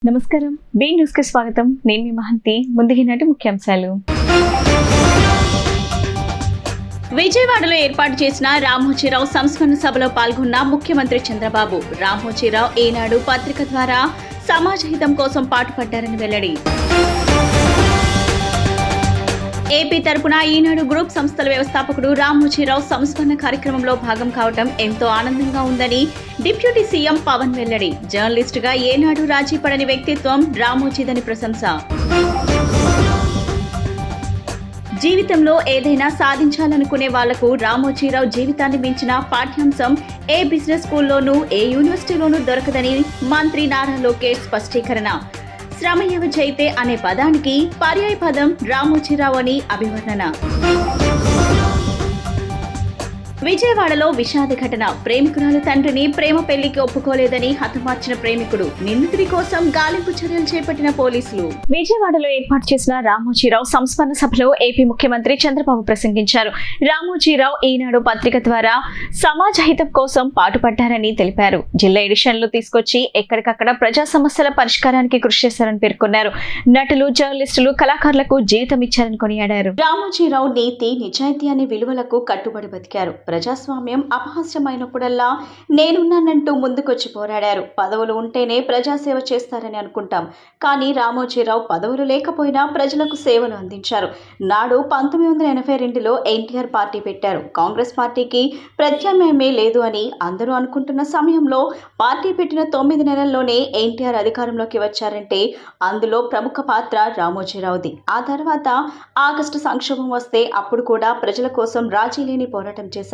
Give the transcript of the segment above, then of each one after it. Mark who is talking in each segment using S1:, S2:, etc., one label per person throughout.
S1: నమస్కారం. B news కి స్వాగతం. నేను మీ మహంతి. ముందుగినట్టు ముఖ్యాంశాలు. విజయవాడలో ఏర్పాటు చేసిన రామోజీరావు సంస్మరణ సభలో పాల్గొన్న ముఖ్యమంత్రి చంద్రబాబు. రామోజీరావు ఈనాడు పత్రిక ద్వారా సమాజ హితం కోసం పాటుపడ్డారని వెల్లడి. ఏపీ తరపున ఈనాడు గ్రూప్ సంస్థల వ్యవస్థాపకుడు రామోజీరావు సంస్మరణ కార్యక్రమంలో భాగం కావడం ఎంతో ఆనందంగా ఉందని డిప్యూటీ సీఎం పవన్ వెల్లడి. జర్నలిస్టుగా ఏనాడు రాజీ పడని వ్యక్తిత్వం రామోజీదని ప్రశంస. జీవితంలో ఏదైనా సాధించాలనుకునే వాళ్లకు రామోజీరావు జీవితాన్ని మించిన పాఠ్యాంశం ఏ బిజినెస్ స్కూల్లోనూ ఏ యూనివర్సిటీలోనూ దొరకదని మంత్రి నారా లోకేష్ స్పష్టీకరణ. శ్రమయవ జైతే అనే పదానికి పర్యాయ పదం రామోజీరావు అని అభివర్ణన. విజయవాడలో విషాద ఘటన. ప్రేమికురాలు తండ్రిని ప్రేమ పెళ్లికి ఒప్పుకోలేదని హతమార్చిన ప్రేమికుడు. నిందితుడి కోసం గాలింపు చర్యలు చేపట్టిన పోలీసులు. విజయవాడలో ఏర్పాటు చేసిన రామోజీరావు సంస్మరణ సభలో ఏపీ ముఖ్యమంత్రి చంద్రబాబు ప్రసంగించారు. రామోజీరావు ఈనాడు పత్రిక ద్వారా సమాజ హితం కోసం పాటుపడ్డారని తెలిపారు. జిల్లా ఎడిషన్లు తీసుకొచ్చి ఎక్కడికక్కడ ప్రజా సమస్యల పరిష్కారానికి కృషి చేశారని పేర్కొన్నారు. నటులు, జర్నలిస్టులు, కళాకారులకు జీవితం ఇచ్చారని కొనియాడారు. రామోజీరావు నీతి, నిజాయితీ అనే విలువలకు కట్టుబడి బతికారు. ప్రజాస్వామ్యం అపహాస్యమైనప్పుడల్లా నేనున్నానంటూ ముందుకొచ్చి పోరాడారు. పదవులు ఉంటేనే ప్రజాసేవ చేస్తారని అనుకుంటాం, కానీ రామోజీరావు పదవులు లేకపోయినా ప్రజలకు సేవలు అందించారు. నాడు 1982లో ఎన్టీఆర్ పార్టీ పెట్టారు. కాంగ్రెస్ పార్టీకి ప్రత్యామ్నాయమే లేదు అని అందరూ అనుకుంటున్న సమయంలో పార్టీ పెట్టిన 9 నెలల్లోనే ఎన్టీఆర్ అధికారంలోకి వచ్చారంటే అందులో ప్రముఖ పాత్ర రామోజీరావుది. ఆ తర్వాత ఆగస్టు సంక్షోభం వస్తే అప్పుడు కూడా ప్రజల కోసం రాజీ లేని పోరాటం చేశారు.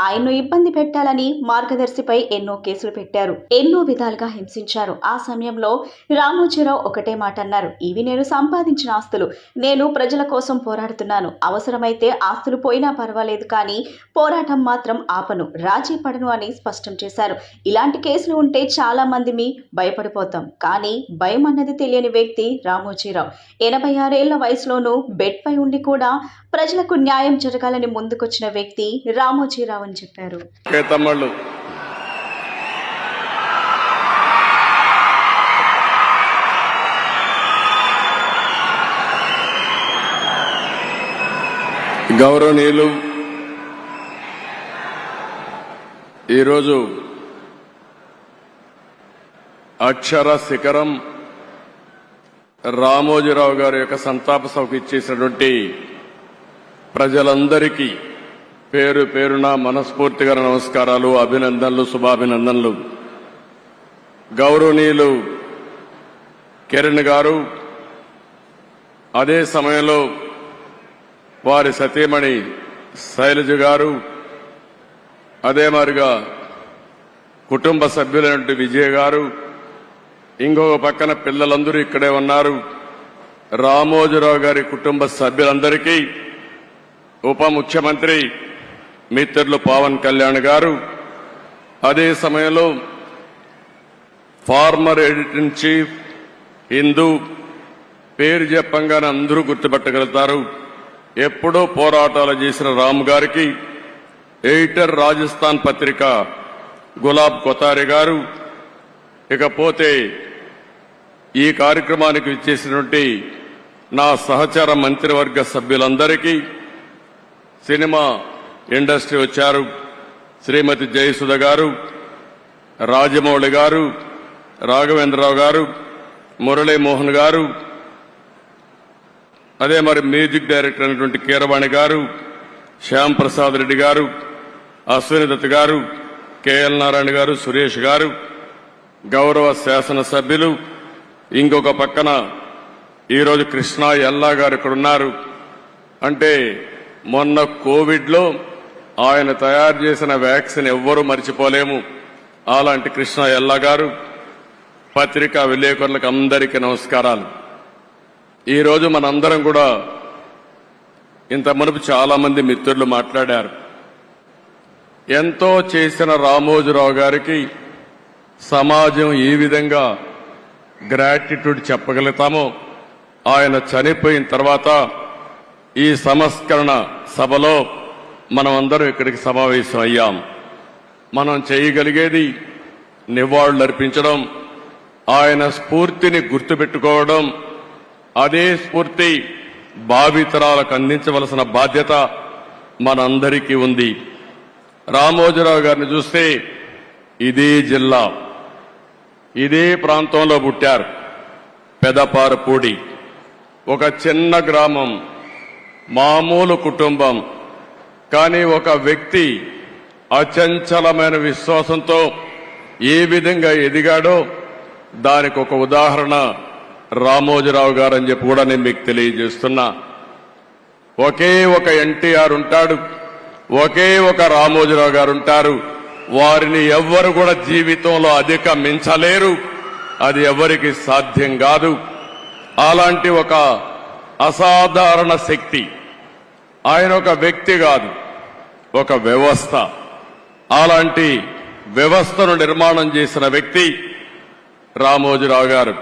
S1: ఆయన్ను ఇబ్బంది పెట్టాలని మార్గదర్శిపై ఎన్నో కేసులు పెట్టారు, ఎన్నో విధాలుగా హింసించారు. ఆ సమయంలో రామోజీరావు ఒకటే మాట అన్నారు: ఇవి నేను సంపాదించిన ఆస్తులు, నేను ప్రజల కోసం పోరాడుతున్నాను. అవసరమైతే ఆస్తులు పోయినా పర్వాలేదు, కానీ పోరాటం మాత్రం ఆపను, రాజీ పడను అని స్పష్టం చేశారు. ఇలాంటి కేసులు ఉంటే చాలా మంది భయపడిపోతాం, కానీ భయం అన్నది తెలియని వ్యక్తి రామోజీరావు. 86 ఏళ్ల వయసులోనూ బెడ్ పై ఉండి కూడా ప్రజలకు న్యాయం జరగాలని ముందుకొచ్చిన వ్యక్తి రామోజీరావు అని చెప్పారు.
S2: గౌరవనీయులు, ఈరోజు అక్షర శిఖరం రామోజీరావు గారి యొక్క సంతాప సభకు ఇచ్చేసినటువంటి ప్రజలందరికీ పేరు పేరున మనస్ఫూర్తిగా నమస్కారాలు, అభినందనలు, శుభాభినందనలు. గౌరవనీయులు కిరణ్ గారు, అదే సమయంలో వారి సతీమణి శైలజ గారు, అదే మాదిరిగా కుటుంబ సభ్యులైనటువంటి విజయ్ గారు, ఇంకొక పక్కన పిల్లలందరూ ఇక్కడే ఉన్నారు. రామోజీరావు గారి కుటుంబ సభ్యులందరికీ ఉప ముఖ్యమంత్రి మిత్రులు పవన్ కళ్యాణ్ గారు, అదే సమయంలో former editor in chief Hindu, పేరు చెప్పంగానే అందరూ గుర్తుపెట్టగలుగుతారు, ఎప్పుడూ పోరాటాలు చేసిన రామ్ గారికి, ఎడిటర్ రాజస్థాన్ పత్రిక గులాబ్ కొతారి గారు, ఇకపోతే ఈ కార్యక్రమానికి విచ్చేసినటువంటి నా సహచర మంత్రివర్గ సభ్యులందరికీ, సినిమా ఇండస్ట్రీ వచ్చారు, శ్రీమతి జయసుధ గారు, రాజమౌళి గారు, రాఘవేంద్రరావు గారు, మురళీమోహన్ గారు, అదే మరి మ్యూజిక్ డైరెక్టర్ అయినటువంటి కీరవాణి గారు, శ్యామ్ ప్రసాద్ రెడ్డి గారు, అశ్విని దత్ గారు, కేఎల్ నారాయణ గారు, సురేష్ గారు, గౌరవ శాసనసభ్యులు, ఇంకొక పక్కన ఈరోజు కృష్ణా ఎల్లా గారు ఇక్కడ ఉన్నారు. అంటే మొన్న కోవిడ్లో ఆయన తయారు చేసిన వ్యాక్సిన్ ఎవ్వరూ మర్చిపోలేము. అలాంటి కృష్ణా ఎల్లా గారు, పత్రికా విలేకరులకు అందరికీ నమస్కారాలు. ఈరోజు మనందరం కూడా ఇంత మునుపు చాలా మంది మిత్రులు మాట్లాడారు. ఎంతో చేసిన రామోజీరావు గారికి సమాజం ఏ విధంగా గ్రాటిట్యూడ్ చెప్పగలుగుతామో, ఆయన చనిపోయిన తర్వాత ఈ సంస్కరణ సభలో మనం అందరం ఇక్కడికి సమావేశం అయ్యాం. మనం చేయగలిగేది నివాళులర్పించడం, ఆయన స్ఫూర్తిని గుర్తుపెట్టుకోవడం, అదే స్ఫూర్తి భావితరాలకు అందించవలసిన బాధ్యత మనందరికీ ఉంది. రామోజీరావు గారిని చూస్తే ఇదే జిల్లా, ఇదే ప్రాంతంలో పుట్టారు. పెదపారపూడి, ఒక చిన్న గ్రామం, మామూలు కుటుంబం. కానీ ఒక వ్యక్తి అచంచలమైన విశ్వాసంతో ఏ విధంగా ఎదిగాడో దానికి ఒక ఉదాహరణ రామోజీరావు గారు అని చెప్పి కూడా నేను మీకు తెలియజేస్తున్నా. ఒకే ఒక ఎన్టీఆర్ ఉంటాడు, ఒకే ఒక రామోజీరావు గారు ఉంటారు. వారిని ఎవ్వరు కూడా జీవితంలో అధిగమించలేరు, అది ఎవరికి సాధ్యం కాదు. అలాంటి ఒక అసాధారణ శక్తి. ఆయన ఒక వ్యక్తి కాదు, ఒక వ్యవస్థ. అలాంటి వ్యవస్థను నిర్మాణం చేసిన వ్యక్తి రామోజీరావు గారు.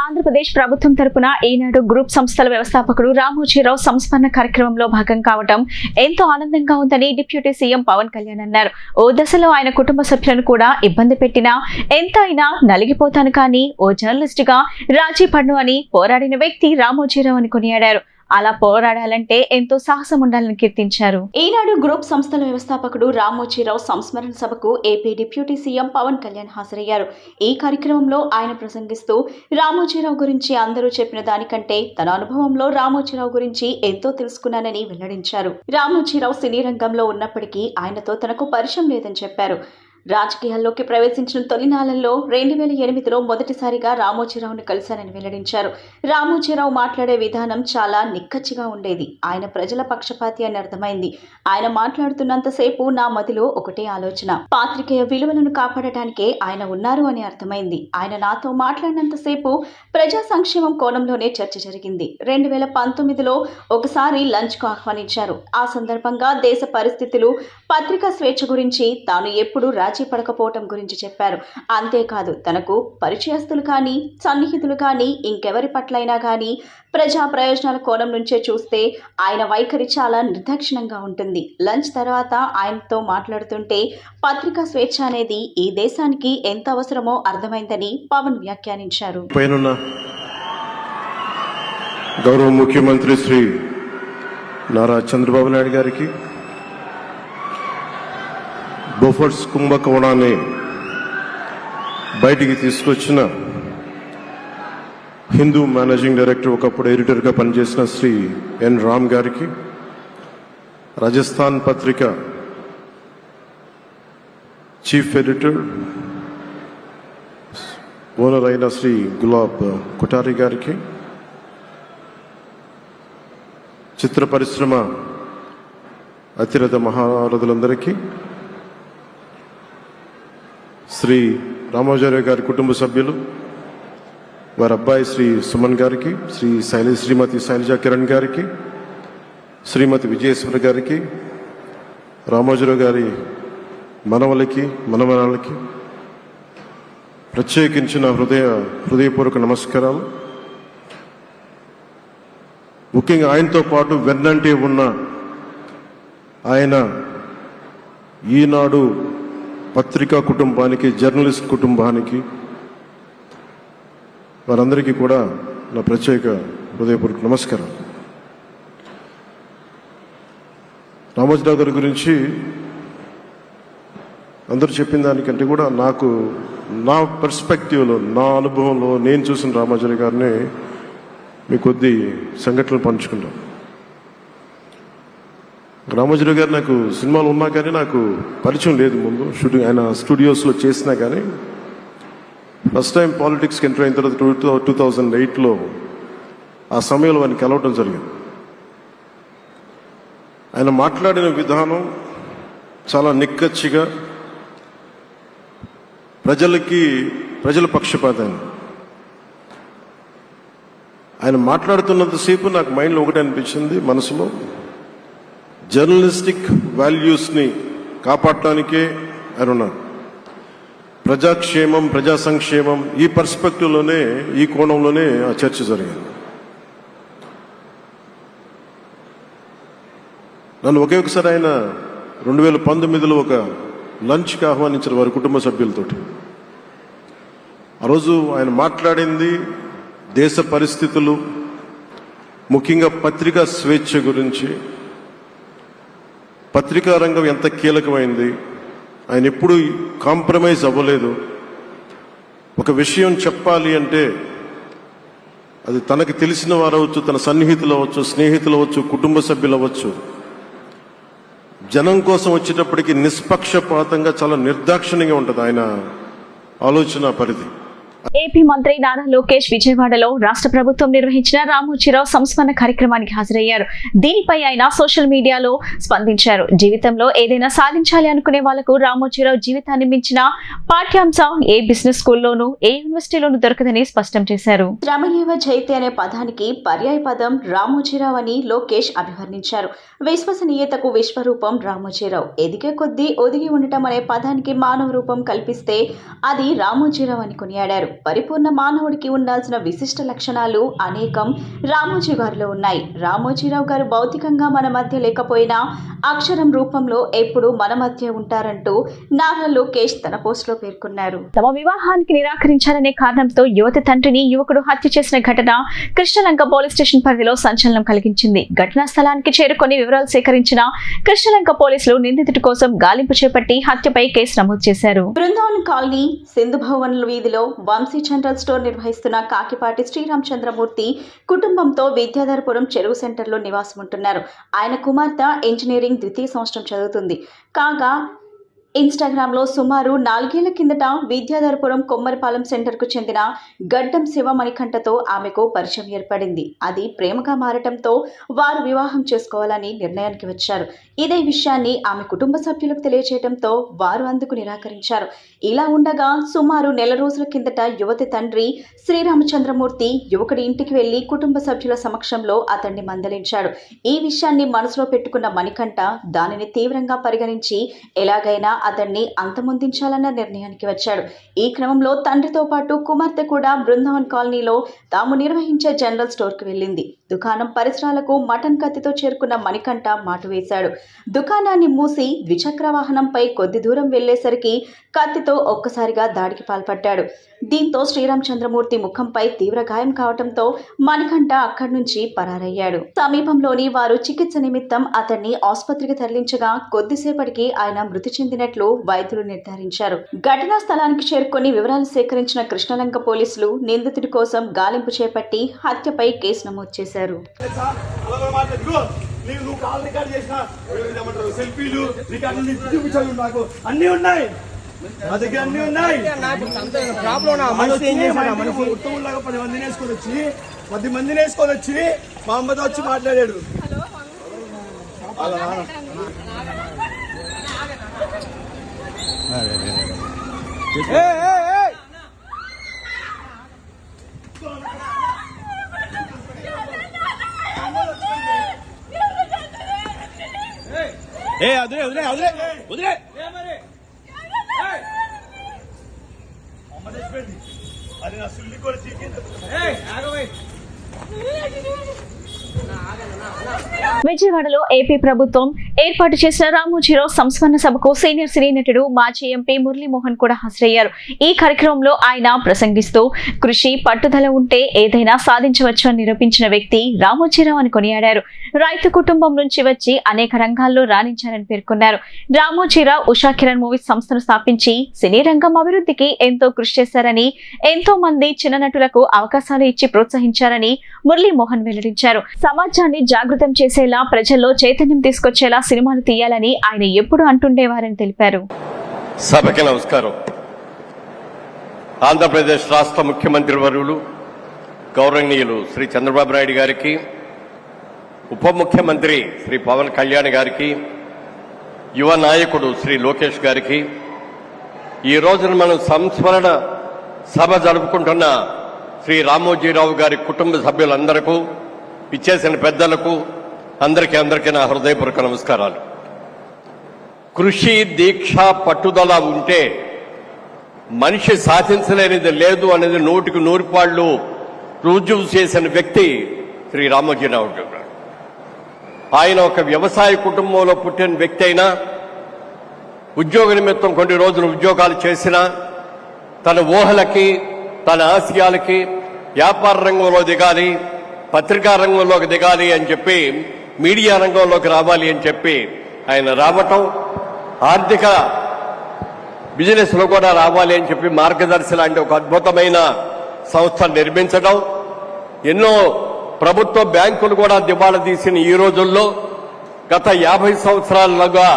S1: ఆంధ్రప్రదేశ్ ప్రభుత్వం తరపున ఈనాడు గ్రూప్ సంస్థల వ్యవస్థాపకుడు రామోజీరావు సంస్మరణ కార్యక్రమంలో భాగం కావడం ఎంతో ఆనందంగా ఉందని డిప్యూటీ సీఎం పవన్ కళ్యాణ్ అన్నారు. ఓ దశలో ఆయన కుటుంబ సభ్యులను కూడా ఇబ్బంది పెట్టినా ఎంత అయినా నలిగిపోతాను కానీ ఓ జర్నలిస్ట్ గా రాజీ పడ్ను అని పోరాడిన వ్యక్తి రామోజీరావు అని కొనియాడారు. అలా పోరాడాలంటే ఎంతో సాహసం ఉండాలని కీర్తించారు. ఈనాడు గ్రూప్ సంస్థల వ్యవస్థాపకుడు రామోజీరావు సంస్మరణ సభకు AP deputy CM Pawan Kalyan హాజరయ్యారు. ఈ కార్యక్రమంలో ఆయన ప్రసంగిస్తూ రామోజీరావు గురించి అందరూ చెప్పిన దానికంటే తన అనుభవంలో రామోజీరావు గురించి ఎంతో తెలుసుకున్నానని వెల్లడించారు. రామోజీరావు సినీ రంగంలో ఉన్నప్పటికీ ఆయనతో తనకు పరిచయం లేదని చెప్పారు. రాజకీయాల్లోకి ప్రవేశించిన తొలినాళ్లలో 2008లో మొదటిసారిగా రామోజీరావును కలిశానని వెల్లడించారు. రామోజీరావు మాట్లాడే విధానం చాలా నిక్కచ్చిగా ఉండేది. ఆయన ప్రజల పక్షపాతి అని అర్థమైంది. ఆయన మాట్లాడుతున్నంతసేపు నా మదిలో ఒకటే ఆలోచన, పాత్రికేయ విలువలను కాపాడటానికే ఆయన ఉన్నారు అని అర్థమైంది. ఆయన నాతో మాట్లాడినంతసేపు ప్రజా సంక్షేమం కోణంలోనే చర్చ జరిగింది. 2019లో ఒకసారి లంచ్ కు ఆహ్వానించారు. ఆ సందర్భంగా దేశ పరిస్థితులు, పత్రికా స్వేచ్ఛ గురించి, తాను ఎప్పుడు రాజీ పడకపోవటం గురించి చెప్పారు. అంతేకాదు తనకు పరిచయస్తులు కానీ, సన్నిహితులు కానీ, ఇంకెవరి పట్లైనా కానీ ప్రజా ప్రయోజనాల కోణం నుంచే చూస్తే ఆయన వైఖరి చాలా నిర్దాక్షిణంగా ఉంటుంది. లంచ్ తర్వాత ఆయనతో మాట్లాడుతుంటే పత్రికా స్వేచ్ఛ అనేది ఈ దేశానికి ఎంత అవసరమో అర్థమైందని పవన్ వ్యాఖ్యానించారు.
S3: గౌరవ ముఖ్యమంత్రి శ్రీ నారా చంద్రబాబు నాయుడు గారికి, బోఫర్స్ కుంభకోణాన్ని బయటికి తీసుకొచ్చిన హిందూ మేనేజింగ్ డైరెక్టర్, ఒకప్పుడు ఎడిటర్గా పనిచేసిన శ్రీ ఎన్ రామ్ గారికి, రాజస్థాన్ పత్రిక చీఫ్ ఎడిటర్ ఓనర్ అయిన శ్రీ గులాబ్ కొఠారి గారికి, చిత్ర పరిశ్రమ అతిరథ మహారథులందరికీ, శ్రీ రామోజీరావు గారి కుటుంబ సభ్యులు, వారి అబ్బాయి శ్రీ సుమన్ గారికి, శ్రీమతి శైలజా కిరణ్ గారికి, శ్రీమతి విజయేశ్వరి గారికి, రామోజీరావు గారి మనవలకి, మనమనాలకి ప్రత్యేకించిన హృదయపూర్వక నమస్కారాలు. ముఖ్యంగా ఆయనతో పాటు వెన్నంటే ఉన్న ఆయన ఈనాడు పత్రికా కుటుంబానికి, జర్నలిస్ట్ కుటుంబానికి, వారందరికీ కూడా నా ప్రత్యేక హృదయపూర్వక నమస్కారం. రామోజీరావు గారి గురించి అందరూ చెప్పిన దానికంటే కూడా నాకు నా పర్స్పెక్టివ్లో, నా అనుభవంలో నేను చూసిన రామోజీరావు గారిని మీ కొద్ది సంఘటనలు పంచుకుంటాను. రామోజీరావు గారు నాకు సినిమాలు ఉన్నా కానీ నాకు పరిచయం లేదు. ముందు షూటింగ్ ఆయన స్టూడియోస్లో చేసినా కానీ ఫస్ట్ టైం పాలిటిక్స్కి ఎంటర్ అయిన తర్వాత 2008లో ఆ సమయంలో ఆయన కలవటం జరిగింది. ఆయన మాట్లాడిన విధానం చాలా నిక్కచ్చిగా, ప్రజల పక్షపాతాన్ని. ఆయన మాట్లాడుతున్నంతసేపు నాకు మైండ్లో ఒకటే అనిపించింది, మనసులో జర్నలిస్టిక్ వాల్యూస్ని కాపాడటానికే ఆయన ఉన్నారు. ప్రజాక్షేమం, ప్రజా సంక్షేమం, ఈ పర్స్పెక్టివ్లోనే, ఈ కోణంలోనే ఆ చర్చ జరిగింది. నన్ను ఒకే ఒకసారి ఆయన 2019లో ఒక లంచ్కి ఆహ్వానించారు వారి కుటుంబ సభ్యులతోటి. ఆ రోజు ఆయన మాట్లాడింది దేశ పరిస్థితులు, ముఖ్యంగా పత్రికా స్వేచ్ఛ గురించి, పత్రికా రంగం ఎంత కీలకమైంది. ఆయన ఎప్పుడూ కాంప్రమైజ్ అవ్వలేదు. ఒక విషయం చెప్పాలి అంటే అది తనకు తెలిసిన వారు అవ్వచ్చు, తన సన్నిహితులు అవ్వచ్చు, స్నేహితులు అవ్వచ్చు, కుటుంబ సభ్యులు అవ్వచ్చు, జనం కోసం వచ్చేటప్పటికి నిష్పక్షపాతంగా చాలా నిర్దాక్షిణ్యంగా ఉంటుంది ఆయన ఆలోచన పరిధి.
S1: ఏపీ మంత్రి నారా లోకేష్ విజయవాడలో రాష్ట్ర ప్రభుత్వం నిర్వహించిన రామోజీరావు సంస్మరణ కార్యక్రమానికి హాజరయ్యారు. దీనిపై ఆయన సోషల్ మీడియాలో స్పందించారు. జీవితంలో ఏదైనా సాధించాలి అనుకునే వాళ్లకు రామోజీరావు జీవితాన్ని మించిన పాఠ్యాంశం ఏ బిజినెస్ స్కూల్లోనూ, ఏ యూనివర్సిటీలోనూ దొరకదని స్పష్టం చేశారు. శ్రమయేవ జయతే అనే పదానికి పర్యాయ పదం రామోజీరావు అని లోకేష్ అభివర్ణించారు. విశ్వసనీయతకు విశ్వరూపం రామోజీరావు. ఎదిగే కొద్దీ ఒదిగి ఉండటం అనే పదానికి మానవ రూపం కల్పిస్తే అది రామోజీరావు అని కొనియాడారు. పరిపూర్ణ మానవుడికి ఉండాల్సిన విశిష్ట లక్షణాలు అనేకం రామోజీ గారిలో ఉన్నాయి. రామోజీరావు గారు భౌతికంగా మన మధ్య లేకపోయినా అక్షరం రూపంలో ఎప్పుడు మన మధ్య ఉంటారంటూ నారా లోకేష్ తన పోస్ట్ లో పేర్కొన్నారు. తమ వివాహానికి నిరాకరించాలనే కారణంతో యువతి తండ్రిని యువకుడు హత్య చేసిన ఘటన కృష్ణలంక పోలీస్ స్టేషన్ పరిధిలో సంచలనం కలిగించింది. ఘటనా స్థలానికి చేరుకొని వివరాలు సేకరించిన కృష్ణలంక పోలీసులు నిందితుడి కోసం గాలింపు చేపట్టి హత్యపై కేసు నమోదు చేశారు. బృందావన్ కాలనీ సింధు భవన్ వీధిలో వంశీ జనరల్ స్టోర్ నిర్వహిస్తున్న కాకిపాటి శ్రీరామచంద్రమూర్తి కుటుంబంతో విద్యాధరపురం చెరువు సెంటర్లో నివాసం ఉంటున్నారు. ఆయన కుమార్తె ఇంజనీరింగ్ ద్వితీయ సంవత్సరం చదువుతుంది. కాగా ఇన్స్టాగ్రామ్లో సుమారు 4 ఏళ్ల కిందట విద్యాధరపురం కొమ్మరిపాలెం సెంటర్కు చెందిన గడ్డం శివమణికంఠతో ఆమెకు పరిచయం ఏర్పడింది. అది ప్రేమగా మారటంతో వారు వివాహం చేసుకోవాలని నిర్ణయానికి వచ్చారు. ఇదే విషయాన్ని ఆమె కుటుంబ సభ్యులకు తెలియజేయడంతో వారు అందుకు నిరాకరించారు. ఇలా ఉండగా సుమారు నెల రోజుల కిందట యువతి తండ్రి శ్రీరామచంద్రమూర్తి యువకుడి ఇంటికి వెళ్లి కుటుంబ సభ్యుల సమక్షంలో అతన్ని మందలించాడు. ఈ విషయాన్ని మనసులో పెట్టుకున్న మణికంఠ దానిని తీవ్రంగా పరిగణించి ఎలాగైనా అతన్ని అంతమొందించాలన్న నిర్ణయానికి వచ్చాడు. ఈ క్రమంలో తండ్రితో పాటు కుమార్తె కూడా బృందావన్ కాలనీలో తాము నిర్వహించే జనరల్ స్టోర్కు వెళ్ళింది. దుకాణం పరిసరాలకు మటన్ కత్తితో చేరుకున్న మణికంఠ మాటు వేశాడు. దుకాణాన్ని మూసి ద్విచక్ర వాహనంపై కొద్ది దూరం వెళ్లేసరికి కత్తితో ఒక్కసారిగా దాడికి పాల్పడ్డాడు. దీంతో శ్రీరామచంద్రమూర్తి ముఖంపై తీవ్ర గాయం కావడంతో మణికంఠ అక్కడి నుంచి పరారయ్యాడు. సమీపంలోని వారు చికిత్స నిమిత్తం అతన్ని ఆసుపత్రికి తరలించగా కొద్దిసేపటికి ఆయన మృతి చెందినట్లు వైద్యులు నిర్ధారించారు. ఘటనా స్థలానికి చేరుకొని వివరాలు సేకరించిన కృష్ణలంక పోలీసులు నిందితుడి కోసం గాలింపు చేపట్టి హత్యపై కేసు నమోదు చేశారు.
S4: నా దగ్గర అన్ని ఉన్నాయి. 10 మందిని వేసుకొని వచ్చి మా అమ్మతో వచ్చి మాట్లాడాడు. అది నా సుల్లి కూడా
S1: విజయవాడలో ఏపీ ప్రభుత్వం ఏర్పాటు చేసిన రామోజీరావు సంస్మరణ సభకు సీనియర్ సినీ నటుడు మాజీ ఎంపీ మురళీమోహన్ కూడా హాజరయ్యారు. ఈ కార్యక్రమంలో ఆయన ప్రసంగిస్తూ కృషి, పట్టుదల ఉంటే ఏదైనా సాధించవచ్చు అని నిరూపించిన వ్యక్తి రామోజీరావు అని కొనియాడారు. రైతు కుటుంబం నుంచి వచ్చి అనేక రంగాల్లో రాణించారని పేర్కొన్నారు. రామోజీరావు ఉషా కిరణ్ మూవీస్ సంస్థను స్థాపించి సినీ రంగం అభివృద్ధికి ఎంతో కృషి చేశారని, ఎంతో మంది చిన్న నటులకు అవకాశాలు ఇచ్చి ప్రోత్సహించారని మురళీమోహన్ వెల్లడించారు. సమాజాన్ని జాగృతం చేసేలా, ప్రజల్లో చైతన్యం తీసుకొచ్చేలా సినిమాలు తీయాలని ఆయన ఎప్పుడు అంటుండేవారని తెలిపారు.
S2: సభకి నమస్కారం. ఆంధ్రప్రదేశ్ రాష్ట్ర ముఖ్యమంత్రి వర్యులు గౌరవనీయులు శ్రీ చంద్రబాబు నాయుడు గారికి, ఉప ముఖ్యమంత్రి శ్రీ పవన్ కళ్యాణ్ గారికి, యువ నాయకుడు శ్రీ లోకేష్ గారికి, ఈ రోజున మనం సంస్మరణ సభ జరుపుకుంటున్న శ్రీ రామోజీరావు గారి కుటుంబ సభ్యులందరికీ, ఇచ్చేసిన పెద్దలకు అందరికీ నా హృదయపూర్వక నమస్కారాలు. కృషి, దీక్ష, పట్టుదల ఉంటే మనిషి సాధించలేనిది లేదు అనేది 100కి 100 పాళ్ళు రుజువు చేసిన వ్యక్తి శ్రీ రామోజీరావు గారు. ఆయన ఒక వ్యవసాయ కుటుంబంలో పుట్టిన వ్యక్తి అయినా, ఉద్యోగ నిమిత్తం కొన్ని రోజులు ఉద్యోగాలు చేసినా, తన ఊహలకి తన ఆశయాలకి వ్యాపార రంగంలో దిగాలి, పత్రికా రంగంలోకి దిగాలి అని చెప్పి, మీడియా రంగంలోకి రావాలి అని చెప్పి ఆయన రావటం, ఆర్థిక బిజినెస్ లో కూడా రావాలి అని చెప్పి మార్గదర్శి లాంటి ఒక అద్భుతమైన సంస్థ నిర్మించడం, ఎన్నో ప్రభుత్వ బ్యాంకులు కూడా దివాళా తీసిన ఈ రోజుల్లో గత 50 సంవత్సరాలుగా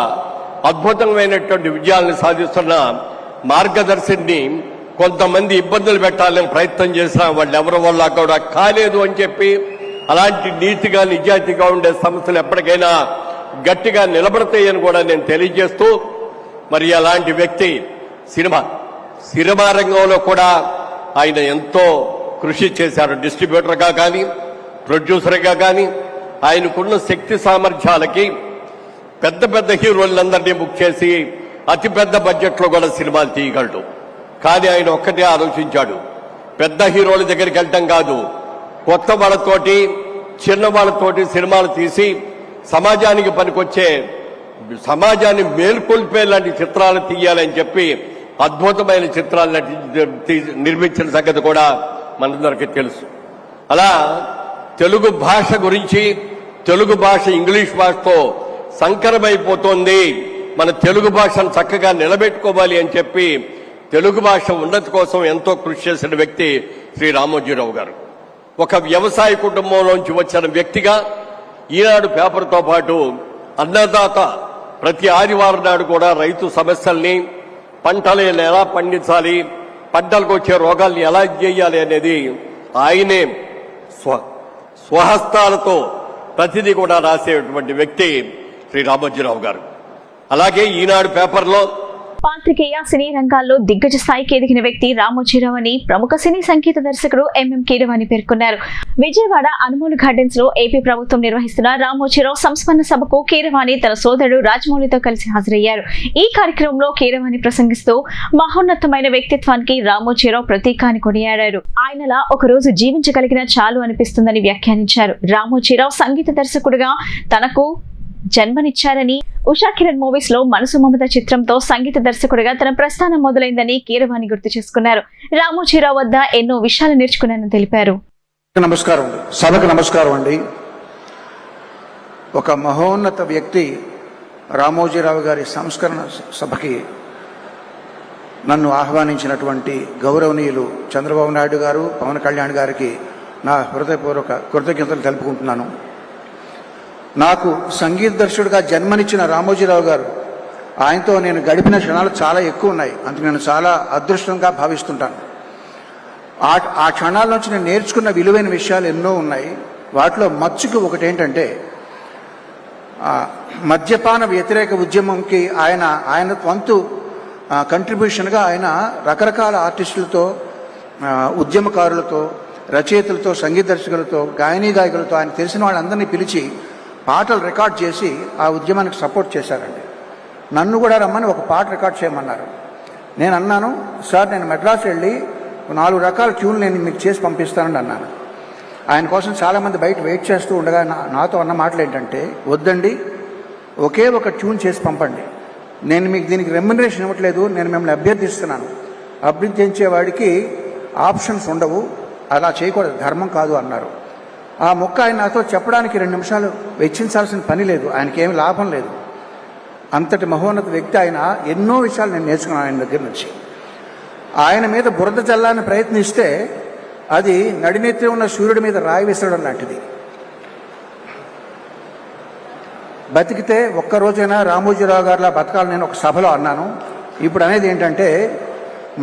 S2: అద్భుతమైనటువంటి విజయాలను సాధిస్తున్న మార్గదర్శిని కొంతమంది ఇబ్బందులు పెట్టాలని ప్రయత్నం చేసినా వాళ్ళు ఎవరి వల్ల కూడా కాలేదు అని చెప్పి, అలాంటి నీతిగా నిజాయితీగా ఉండే సంస్థలు ఎప్పటికైనా గట్టిగా నిలబడతాయని కూడా నేను తెలియజేస్తూ, మరి అలాంటి వ్యక్తి సినిమా రంగంలో కూడా ఆయన ఎంతో కృషి చేశారు. డిస్ట్రిబ్యూటర్గా కానీ, ప్రొడ్యూసర్గా కానీ ఆయనకున్న శక్తి సామర్థ్యాలకి పెద్ద పెద్ద హీరోలందరినీ బుక్ చేసి అతి పెద్ద బడ్జెట్లో కూడా సినిమాలు తీయగలడు. కానీ ఆయన ఒక్కటే ఆలోచించాడు, పెద్ద హీరోల దగ్గరికి వెళ్ళటం కాదు, కొత్త వాళ్ళతోటి చిన్న వాళ్ళతోటి సినిమాలు తీసి సమాజానికి పనికొచ్చే, సమాజాన్ని మేల్కొల్పే లాంటి చిత్రాలు తీయాలని చెప్పి అద్భుతమైన చిత్రాలు నిర్మించిన సంగతి కూడా మనందరికీ తెలుసు. అలా తెలుగు భాష గురించి, తెలుగు భాష ఇంగ్లీష్ భాషతో సంకరమైపోతోంది, మన తెలుగు భాషను చక్కగా నిలబెట్టుకోవాలి అని చెప్పి తెలుగు భాష ఉన్నతి కోసం ఎంతో కృషి చేసిన వ్యక్తి శ్రీ రామోజీరావు గారు. ఒక వ్యవసాయ కుటుంబంలోంచి వచ్చిన వ్యక్తిగా ఈనాడు పేపర్తో పాటు అన్నదాత ప్రతి ఆదివారం నాడు కూడా రైతు సమస్యల్ని, పంటలు ఎలా పండించాలి, పంటలకు వచ్చే రోగాల్ని ఎలా చేయాలి అనేది ఆయనే స్వహస్తాలతో ప్రతిదీ కూడా రాసేటువంటి వ్యక్తి శ్రీ రామోజీరావు గారు. అలాగే ఈనాడు పేపర్లో
S1: పాత్రికేయ సినీ రంగాల్లో దిగ్గజ స్థాయికి ఎదిగిన వ్యక్తి రామోజీరావు అని ప్రముఖ సినీ సంగీత దర్శకుడు ఎంఎం కీరవాణి పేర్కొన్నారు. విజయవాడ అనుమోలు గార్డెన్స్ లో ఏపీ ప్రభుత్వం నిర్వహిస్తున్న రామోజీరావు సంస్మరణ సభకు కీరవాణి తన సోదరుడు రాజమౌళితో కలిసి హాజరయ్యారు. ఈ కార్యక్రమంలో కీరవాణి ప్రసంగిస్తూ మహోన్నతమైన వ్యక్తిత్వానికి రామోజీరావు ప్రతీక అని కొనియాడారు. ఆయనలా ఒకరోజు జీవించగలిగిన చాలు అనిపిస్తుందని వ్యాఖ్యానించారు. రామోజీరావు సంగీత దర్శకుడిగా తనకు జన్మనిచ్చారని, ఉషా కిరణ్ మూవీస్ లో మనసు మమత చిత్రంతో సంగీత దర్శకుడిగా తన ప్రస్థానం మొదలైందని కీరవాణి గుర్తు చేసుకున్నారు. రామోజీరావు వద్ద ఎన్నో విషయాలు నేర్చుకున్నానని తెలిపారు.
S5: నమస్కారం, సభకు నమస్కారం అండి. ఒక మహోన్నత వ్యక్తి రామోజీరావు గారి సంస్కరణ సభకి నన్ను ఆహ్వానించినటువంటి గౌరవనీయులు చంద్రబాబు నాయుడు గారు, పవన్ కళ్యాణ్ గారికి నా హృదయపూర్వక కృతజ్ఞతలు తెలుపుకుంటున్నాను. నాకు సంగీత దర్శకుడిగా జన్మనిచ్చిన రామోజీరావు గారు, ఆయనతో నేను గడిపిన క్షణాలు చాలా ఎక్కువ ఉన్నాయి. అందుకు నేను చాలా అదృష్టంగా భావిస్తుంటాను. ఆ క్షణాల నుంచి నేను నేర్చుకున్న విలువైన విషయాలు ఎన్నో ఉన్నాయి. వాటిలో మచ్చుకు ఒకటి ఏంటంటే, మద్యపాన వ్యతిరేక ఉద్యమంకి ఆయన వంతు కంట్రిబ్యూషన్గా ఆయన రకరకాల ఆర్టిస్టులతో, ఉద్యమకారులతో, రచయితలతో, సంగీత దర్శకులతో, గాయనీ గాయకులతో ఆయన తెలిసిన వాళ్ళందరినీ పిలిచి పాటలు రికార్డ్ చేసి ఆ ఉద్యమానికి సపోర్ట్ చేశారండి. నన్ను కూడా రమ్మని ఒక పాట రికార్డ్ చేయమన్నారు. నేను అన్నాను, సార్ నేను మెడ్రాస్ వెళ్ళి 4 రకాల ట్యూన్లు నేను మీకు చేసి పంపిస్తానని అన్నాను. ఆయన కోసం చాలామంది బయట వెయిట్ చేస్తూ ఉండగా నాతో అన్న మాటలు ఏంటంటే, వద్దండి, ఒకే ఒక ట్యూన్ చేసి పంపండి, నేను మీకు దీనికి రెమ్యునరేషన్ ఇవ్వట్లేదు, నేను మిమ్మల్ని అభ్యర్థిస్తున్నాను, అభ్యర్థించేవాడికి ఆప్షన్స్ ఉండవు, అలా చేయకూడదు, ధర్మం కాదు అన్నారు. ఆ మొక్క ఆయన నాతో చెప్పడానికి 2 నిమిషాలు వెచ్చించాల్సిన పని లేదు, ఆయనకి ఏమి లాభం లేదు. అంతటి మహోన్నత వ్యక్తి ఆయన. ఎన్నో విషయాలు నేను నేర్చుకున్నాను ఆయన దగ్గర నుంచి. ఆయన మీద బురద చల్లాలని ప్రయత్నిస్తే అది నడినెత్తి ఉన్న సూర్యుడి మీద రాయి విసరడం లాంటిది. బతికితే ఒక్కరోజైనా రామోజీరావు గారిలా బతకాలని నేను ఒక సభలో అన్నాను. ఇప్పుడు అనేది ఏంటంటే,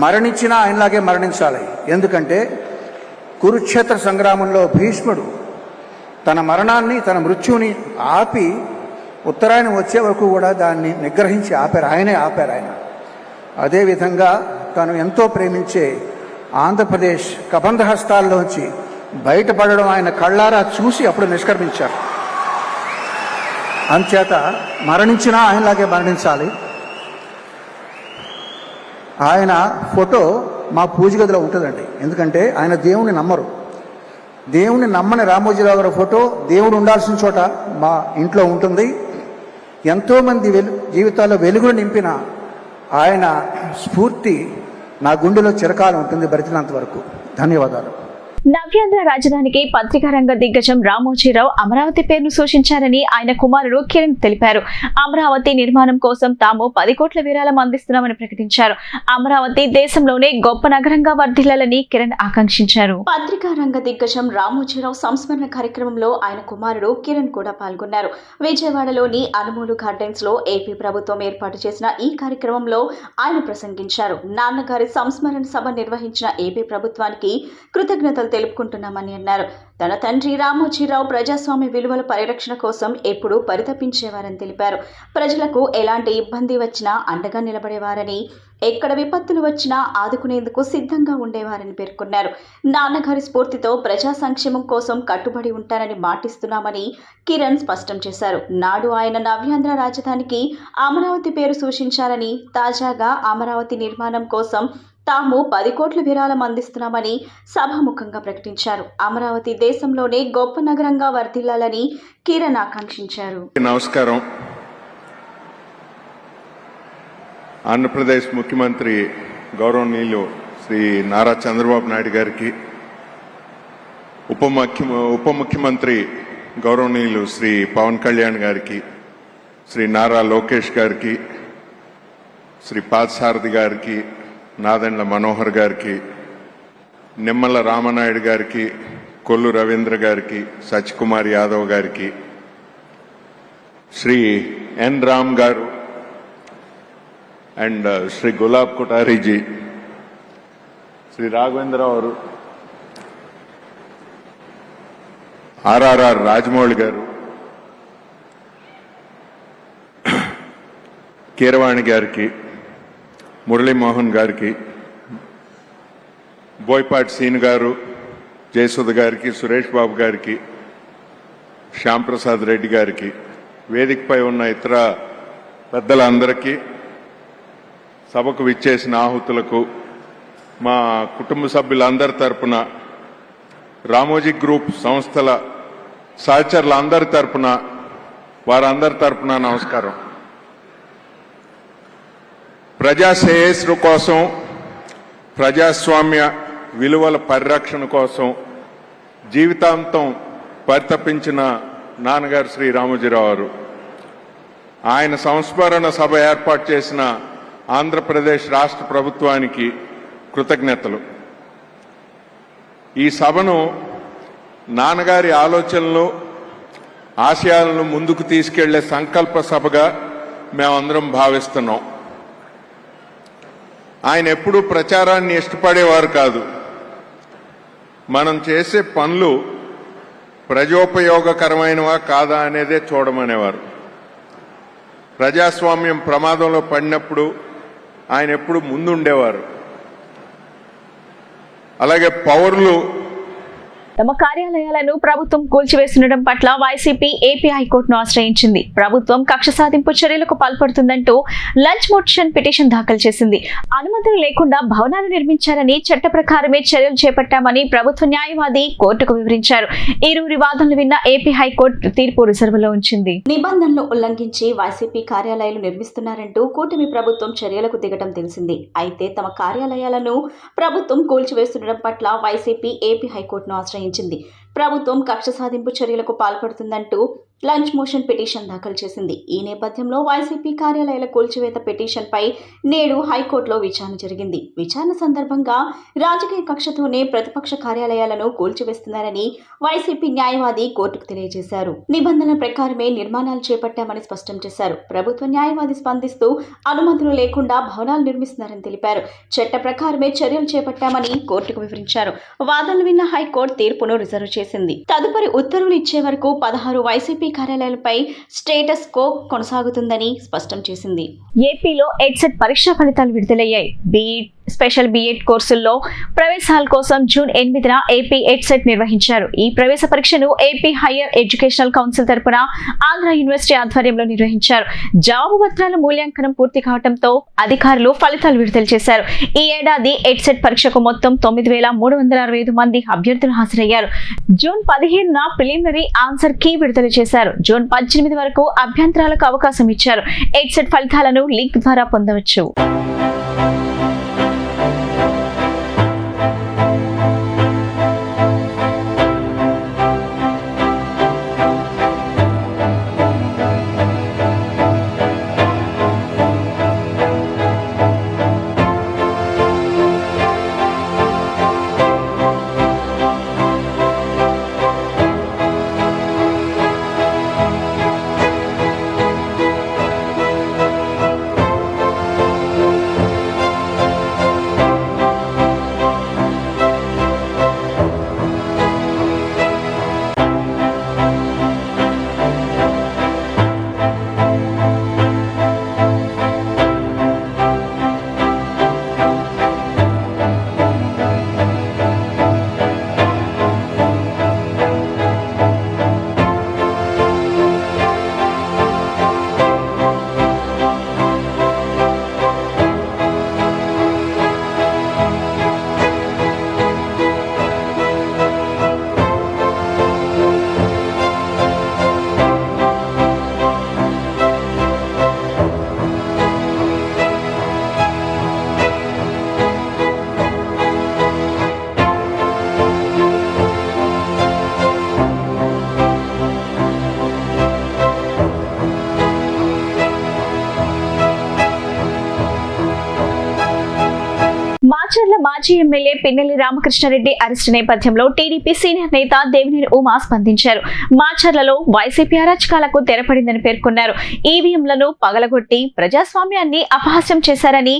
S5: మరణించినా ఆయనలాగే మరణించాలి. ఎందుకంటే కురుక్షేత్ర సంగ్రామంలో భీష్ముడు తన మరణాన్ని, తన మృత్యుని ఆపి ఉత్తరాయణం వచ్చే వరకు కూడా దాన్ని నిగ్రహించి ఆపారు. ఆయనే ఆపారు ఆయన. అదేవిధంగా తను ఎంతో ప్రేమించే ఆంధ్రప్రదేశ్ కబంధ హస్తాల్లోంచి బయటపడడం ఆయన కళ్ళారా చూసి అప్పుడు నిష్క్రమించారు. అంచేత మరణించినా ఆయనలాగే మరణించాలి. ఆయన ఫోటో మా పూజ గదిలో ఉంటుందండి. ఎందుకంటే ఆయన దేవుణ్ణి నమ్మరు. దేవుణ్ణి నమ్మని రామోజీరావు గారి ఫోటో దేవుడు ఉండాల్సిన చోట మా ఇంట్లో ఉంటుంది. ఎంతోమంది జీవితాల్లో వెలుగులు నింపిన ఆయన స్ఫూర్తి నా గుండెలో చిరకాలం ఉంటుంది బ్రతికినంత వరకు. ధన్యవాదాలు.
S1: నవ్యాంధ్ర రాజధానికి పత్రికా రంగ దిగ్గజం రామోజీరావు అమరావతి పేరును సూచించారని ఆయన కుమారుడు కిరణ్ తెలిపారు. అమరావతి నిర్మాణం కోసం తాము 10 కోట్ల విరాళం అందిస్తున్నామని ప్రకటించారు. అమరావతి దేశంలోనే గొప్ప నగరంగా వర్ధిల్లాలని కిరణ్ ఆకాంక్షించారు. పత్రికా రంగ దిగ్గజం రామోజీరావు సంస్మరణ కార్యక్రమంలో ఆయన కుమారుడు కిరణ్ కూడా పాల్గొన్నారు. విజయవాడలోని అనుమూలు గార్డెన్స్ లో ఏపీ ప్రభుత్వం ఏర్పాటు చేసిన ఈ కార్యక్రమంలో ఆయన ప్రసంగించారు. నాన్నగారి సంస్మరణ సభ నిర్వహించిన ఏపీ ప్రభుత్వానికి కృతజ్ఞతలు తెలుపుకుంటున్నామని అన్నారు. తన తండ్రి రామోజీరావు ప్రజాస్వామ్య విలువల పరిరక్షణ కోసం ఎప్పుడూ పరితపించేవారని తెలిపారు. ప్రజలకు ఎలాంటి ఇబ్బంది వచ్చినా అండగా నిలబడేవారని, ఎక్కడ విపత్తులు వచ్చినా ఆదుకునేందుకు సిద్ధంగా ఉండేవారని పేర్కొన్నారు. నాన్నగారి స్ఫూర్తితో ప్రజా సంక్షేమం కోసం కట్టుబడి ఉంటారని మాటిస్తున్నామని కిరణ్ స్పష్టం చేశారు. నాడు ఆయన నవ్యాంధ్ర రాజధానికి అమరావతి పేరు సూచించారని, తాజాగా అమరావతి నిర్మాణం కోసం తాము 10 కోట్ల విరాళం అందిస్తున్నామని సభాముఖంగా ప్రకటించారు. అమరావతి దేశంలోనే గొప్ప నగరంగా వర్ధిల్లాలని కిరణ్ ఆకాంక్షించారు.
S6: నమస్కారం. ఆంధ్రప్రదేశ్ ముఖ్యమంత్రి గౌరవనీయులు శ్రీ నారా చంద్రబాబు నాయుడు గారికి, ఉప ముఖ్యమంత్రి గౌరవనీయులు శ్రీ పవన్ కళ్యాణ్ గారికి, శ్రీ నారా లోకేష్ గారికి, శ్రీ పార్థసారథి గారికి, నాదెండ్ల మనోహర్ గారికి, నిమ్మల రామనాయుడు గారికి, కొల్లు రవీంద్ర గారికి, సత్యకుమార్ యాదవ్ గారికి, శ్రీ ఎన్ రామ్ గారు అండ్ శ్రీ గులాబ్ కొఠారీజీ, శ్రీ రాఘవేంద్రరావు, ఆర్ఆర్ఆర్ రాజమౌళి గారు, కీరవాణి గారికి, మురళీమోహన్ గారికి, బోయపాటి సీన్ గారు, జయసుధ గారికి, సురేష్ బాబు గారికి, శ్యాంప్రసాద్ రెడ్డి గారికి, వేదికపై ఉన్న ఇతర పెద్దలందరికీ, సభకు విచ్చేసిన ఆహుతులకు, మా కుటుంబ సభ్యులందరి తరపున, రామోజీ గ్రూప్ సంస్థల సహచరులందరి తరపున, వారందరి తరపున నమస్కారం. ప్రజా శ్రేయస్సు కోసం, ప్రజాస్వామ్య విలువల పరిరక్షణ కోసం జీవితాంతం పరితపించిన నాన్నగారు శ్రీ రామోజీరావు గారు, ఆయన సంస్మరణ సభ ఏర్పాటు చేసిన ఆంధ్రప్రదేశ్ రాష్ట్ర ప్రభుత్వానికి కృతజ్ఞతలు. ఈ సభను నాన్నగారి ఆలోచనలు, ఆశయాలను ముందుకు తీసుకెళ్లే సంకల్ప సభగా మేమందరం భావిస్తున్నాం. ఆయన ఎప్పుడూ ప్రచారాన్ని ఇష్టపడేవారు కాదు. మనం చేసే పనులు ప్రజోపయోగకరమైనవా కాదా అనేదే చూడమనేవారు. ప్రజాస్వామ్యం ప్రమాదంలో పడినప్పుడు ఆయన ఎప్పుడు ముందుండేవారు. అలాగే పౌరులు
S1: తమ కార్యాలయాలను ప్రభుత్వం కూల్చివేస్తుండటం పట్ల వైసీపీ ఏపీ హైకోర్టును ఆశ్రయించింది. ప్రభుత్వం కక్ష సాధింపు చర్యలకు పాల్పడుతుందంటూ లంచ్ మోషన్ పిటిషన్ దాఖలు చేసింది. అనుమతులు లేకుండా భవనాలు నిర్మించారని, చట్ట ప్రకారమే చర్యలు చేపట్టామని ప్రభుత్వ న్యాయవాది కోర్టుకు వివరించారు. ఇరువురి వాదనలు విన్న ఏపీ హైకోర్టు తీర్పు రిజర్వులో ఉంచింది. నిబంధనలు ఉల్లంఘించి వైసీపీ కార్యాలయాలు నిర్మిస్తున్నారంటూ కూటమి ప్రభుత్వం చర్యలకు దిగటం తెలిసింది. అయితే తమ కార్యాలయాలను ప్రభుత్వం కూల్చివేస్తుండటం పట్ల వైసీపీ ఏపీ హైకోర్టును ఆశ్రయించింది. ప్రభుత్వం కక్ష సాధింపు చర్యలకు పాల్పడుతుందంటూ లంచ్ మోషన్ పిటిషన్ దాఖలు చేసింది. ఈ నేపథ్యంలో వైసీపీ కార్యాలయాల కూల్చివేత పిటిషన్పై నేడు హైకోర్టులో విచారణ జరిగింది. విచారణ సందర్భంగా రాజకీయ కక్షతోనే ప్రతిపక్ష కార్యాలయాలను కూల్చివేస్తున్నారని వైసీపీ న్యాయవాది కోర్టుకు తెలియజేశారు. నిబంధనల ప్రకారమే నిర్మాణాలు చేపట్టామని స్పష్టం చేశారు. ప్రభుత్వ న్యాయవాది స్పందిస్తూ అనుమతులు లేకుండా భవనాలు నిర్మిస్తున్నారని తెలిపారు. చట్ట ప్రకారమే చర్యలు చేపట్టామని కోర్టుకు వివరించారు. వాదనలు విన్న హైకోర్టు తీర్పును రిజర్వ్ చేసింది. తదుపరి ఉత్తర్వులు ఇచ్చే వరకు 16 వైసీపీ కార్యాలయాలపై స్టేటస్ కో కొనసాగుతుందని స్పష్టం చేసింది. ఏపీలో ఎడ్సెట్ పరీక్షా ఫలితాలు విడుదలయ్యాయి. బీఈడ్, స్పెషల్ బీఎడ్ కోర్సుల్లో ప్రవేశాల కోసం జూన్ 8న ఏపీ ఎడ్సెట్ నిర్వహించారు. ఈ ప్రవేశ పరీక్షను ఏపీ హైయర్ ఎడ్యుకేషనల్ కౌన్సిల్ తరపున ఆంధ్ర యూనివర్సిటీ ఆధ్వర్యంలో నిర్వహించారు. జవాబు పత్రాల మూల్యాంకనం పూర్తి కావడంతో అధికారులు ఫలితాలు విడుదల చేశారు. ఈ ఏడాది ఎడ్సెట్ పరీక్షకు మొత్తం 9,365 మంది అభ్యర్థులు హాజరయ్యారు. జూన్ 15న ప్రిలిమినరీ ఆన్సర్ కీ విడుదల చేశారు. జూన్ 18 వరకు అభ్యంతరాలకు అవకాశం ఇచ్చారు. ఎడ్సెట్ ఫలితాలను లింక్ ద్వారా పొందవచ్చు. మాచర్ల మాజీ ఎమ్మెల్యే పిన్నెల్లి రామకృష్ణారెడ్డి అరెస్టు నేపథ్యంలో టీడీపీ సీనియర్ నేత దేవినేని ఉమా స్పందించారు. మాచర్లలో వైసీపీ అరాచకాలకు తెరపడిందని పేర్కొన్నారు. ఈవీఎంలను పగలగొట్టి ప్రజాస్వామ్యాన్ని అపహాస్యం చేశారని,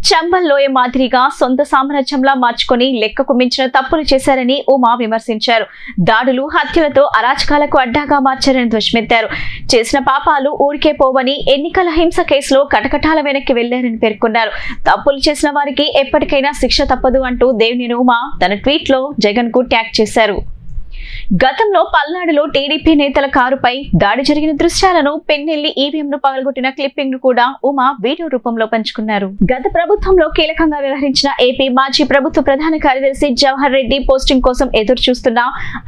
S1: చంబల్లోయ మాదిరిగా సొంత సామ్రాజ్యంలా మార్చుకొని లెక్కకు మించిన తప్పులు చేశారని ఉమా విమర్శించారు. దాడులు, హత్యలతో అరాచకాలకు అడ్డాగా మార్చారని ధ్వజమెత్తారు. చేసిన పాపాలు ఊరికే పోవని, ఎన్నికల హింస కేసులో కటకటాల వెనక్కి వెళ్లారని పేర్కొన్నారు. తప్పులు చేసిన వారికి ఎప్పటికైనా శిక్ష తప్పదు అంటూ దేవినేని ఉమా తన ట్వీట్ లో జగన్ కు ట్యాగ్ చేశారు. గతంలో పల్నాడులో టీడీపీ నేతల కారుపై దాడి జరిగిన దృశ్యాలను, పిన్నెల్లి ఈవీఎంను పగలగొట్టిన క్లిప్పింగ్ ను కూడా ఉమా వీడియో రూపంలో పంచుకున్నారు. గత ప్రభుత్వంలో కీలకంగా వ్యవహరించిన ఏపీ మాజీ ప్రభుత్వ ప్రధాన కార్యదర్శి జవహర్ రెడ్డి పోస్టింగ్ కోసం ఎదురు చూస్తున్న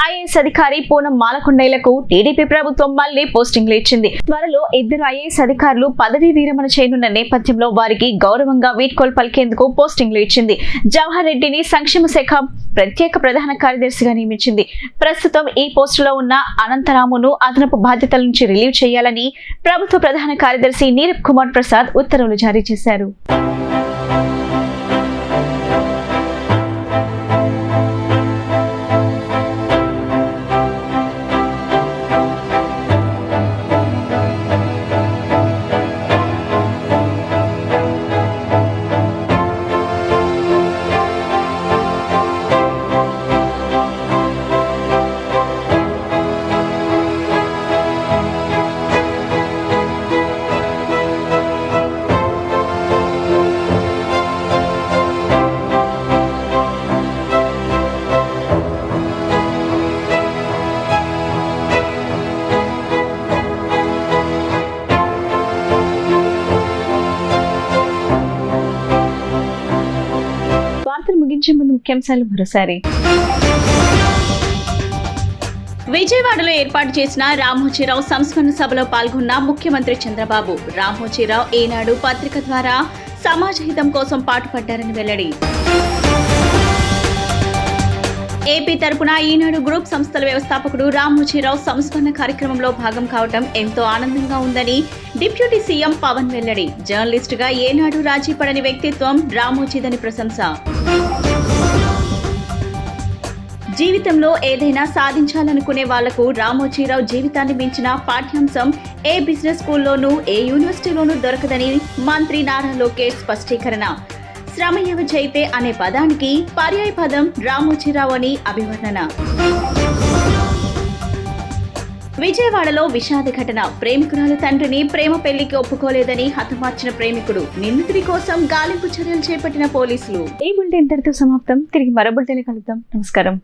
S1: ఐఏఎస్ అధికారి పూనం మాలకొండయ్యలకు టీడీపీ ప్రభుత్వం మళ్లీ పోస్టింగ్లు ఇచ్చింది. త్వరలో 2 ఐఏఎస్ అధికారులు పదవీ విరమణ చేయనున్న నేపథ్యంలో వారికి గౌరవంగా వీడ్కోలు పలికేందుకు పోస్టింగ్లు ఇచ్చింది. జవహర్ రెడ్డిని సంక్షేమ శాఖ ప్రత్యేక ప్రధాన కార్యదర్శిగా నియమించింది. ప్రస్తుతం ఈ పోస్టులో ఉన్న అనంతరామును అదనపు బాధ్యతల నుంచి రిలీవ్ చేయాలని ప్రభుత్వ ప్రధాన కార్యదర్శి నీరబ్ కుమార్ ప్రసాద్ ఉత్తర్వులు జారీ చేశారు. ముగించే ముందు ముఖ్యాంశాలు మరోసారి. విజయవాడలో ఏర్పాటు చేసిన రామోజీరావు సంస్మరణ సభలో పాల్గొన్న ముఖ్యమంత్రి చంద్రబాబు. రామోజీరావు ఈనాడు పత్రిక ద్వారా సమాజ హితం కోసం పాటుపడ్డారని వెల్లడి. ఏపీ తరపున ఈనాడు గ్రూప్ సంస్థల వ్యవస్థాపకుడు రామోజీరావు సంస్మరణ కార్యక్రమంలో భాగం కావడం ఎంతో ఆనందంగా ఉందని డిప్యూటీ సీఎం పవన్ వెల్లడి. జర్నలిస్టుగా ఏనాడు రాజీ పడని వ్యక్తిత్వం రామోజీదని ప్రశంస. జీవితంలో ఏదైనా సాధించాలనుకునే వాళ్లకు రామోజీరావు జీవితాన్ని మించిన పాఠ్యాంశం ఏ బిజినెస్ స్కూల్లోనూ, ఏ యూనివర్సిటీలోనూ దొరకదని మంత్రి నారా లోకేష్ స్పష్టీకరణ. శ్రమయవ జైతే అనే పదానికి పర్యాయ పదం రామోజీరావు అని అభివర్ణన. విజయవాడలో విషాద ఘటన. ప్రేమికురాలు తండ్రిని ప్రేమ పెళ్లికి ఒప్పుకోలేదని హతమార్చిన ప్రేమికుడు. నిందితుడి కోసం గాలింపు చర్యలు చేపట్టిన పోలీసులు. ఈ బులెటిన్ ఇంతటితో సమాప్తం. తిరిగి మరో బులెటిన్ కలుద్దాం. నమస్కారం.